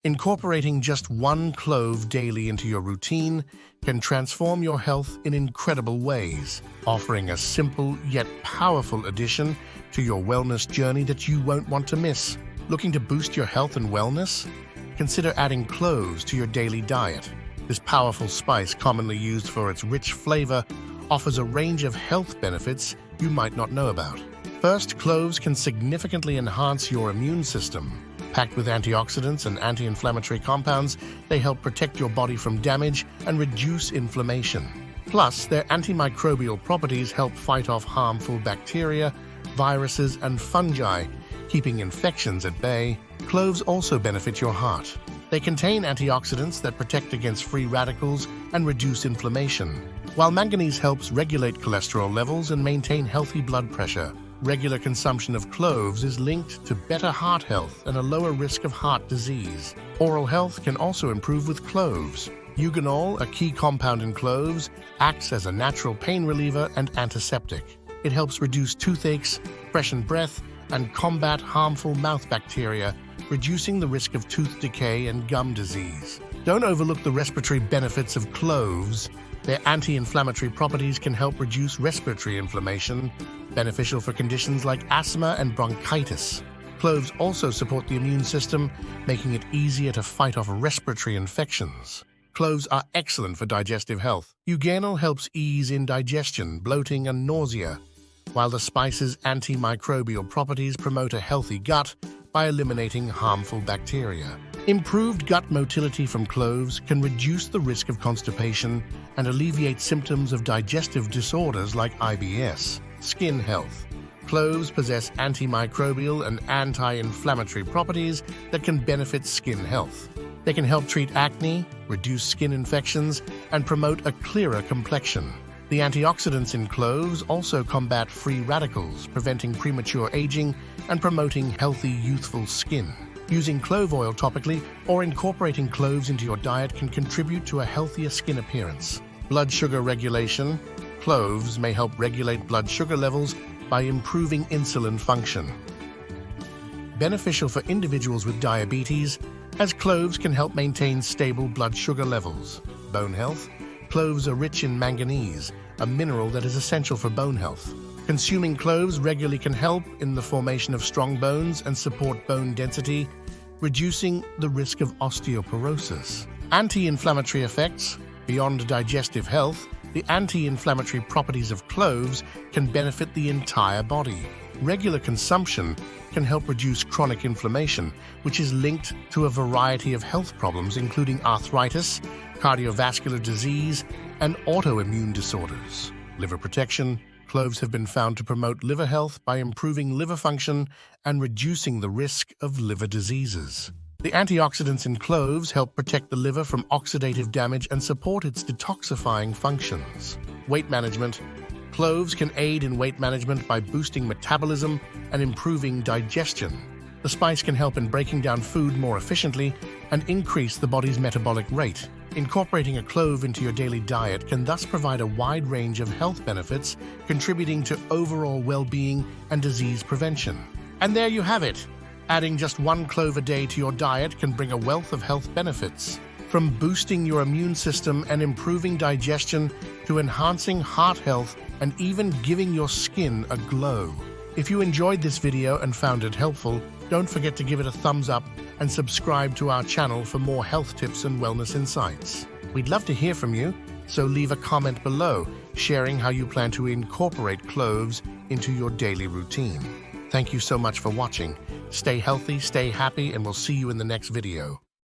Incorporating just one clove daily into your routine can transform your health in incredible ways, offering a simple yet powerful addition to your wellness journey that you won't want to miss. Looking to boost your health and wellness? Consider adding cloves to your daily diet. This powerful spice, commonly used for its rich flavor, offers a range of health benefits you might not know about. First, cloves can significantly enhance your immune system. Packed with antioxidants and anti-inflammatory compounds, they help protect your body from damage and reduce inflammation. Plus, their antimicrobial properties help fight off harmful bacteria, viruses, and fungi, keeping infections at bay. Cloves also benefit your heart. They contain antioxidants that protect against free radicals and reduce inflammation, while manganese helps regulate cholesterol levels and maintain healthy blood pressure. Regular consumption of cloves is linked to better heart health and a lower risk of heart disease. Oral health can also improve with cloves. Eugenol, a key compound in cloves, acts as a natural pain reliever and antiseptic. It helps reduce toothaches, freshen breath, and combat harmful mouth bacteria, reducing the risk of tooth decay and gum disease. Don't overlook the respiratory benefits of cloves. Their anti-inflammatory properties can help reduce respiratory inflammation, beneficial for conditions like asthma and bronchitis. Cloves also support the immune system, making it easier to fight off respiratory infections. Cloves are excellent for digestive health. Eugenol helps ease indigestion, bloating, and nausea, while the spice's antimicrobial properties promote a healthy gut by eliminating harmful bacteria. Improved gut motility from cloves can reduce the risk of constipation and alleviate symptoms of digestive disorders like IBS. Skin health. Cloves possess antimicrobial and anti-inflammatory properties that can benefit skin health. They can help treat acne, reduce skin infections, and promote a clearer complexion. The antioxidants in cloves also combat free radicals, preventing premature aging and promoting healthy, youthful skin. Using clove oil topically or incorporating cloves into your diet can contribute to a healthier skin appearance. Blood sugar regulation. Cloves may help regulate blood sugar levels by improving insulin function. Beneficial for individuals with diabetes, as cloves can help maintain stable blood sugar levels. Bone health. Cloves are rich in manganese, a mineral that is essential for bone health. Consuming cloves regularly can help in the formation of strong bones and support bone density, reducing the risk of osteoporosis. Anti-inflammatory effects. Beyond digestive health, the anti-inflammatory properties of cloves can benefit the entire body. Regular consumption can help reduce chronic inflammation, which is linked to a variety of health problems including arthritis, cardiovascular disease, and autoimmune disorders. Liver protection. Cloves have been found to promote liver health by improving liver function and reducing the risk of liver diseases. The antioxidants in cloves help protect the liver from oxidative damage and support its detoxifying functions. Weight management. Cloves can aid in weight management by boosting metabolism and improving digestion. The spice can help in breaking down food more efficiently and increase the body's metabolic rate. Incorporating a clove into your daily diet can thus provide a wide range of health benefits, contributing to overall well-being and disease prevention. And there you have it. Adding just one clove a day to your diet can bring a wealth of health benefits, from boosting your immune system and improving digestion to enhancing heart health and even giving your skin a glow. If you enjoyed this video and found it helpful, don't forget to give it a thumbs up and subscribe to our channel for more health tips and wellness insights. We'd love to hear from you, so leave a comment below sharing how you plan to incorporate cloves into your daily routine. Thank you so much for watching. Stay healthy, stay happy, and we'll see you in the next video.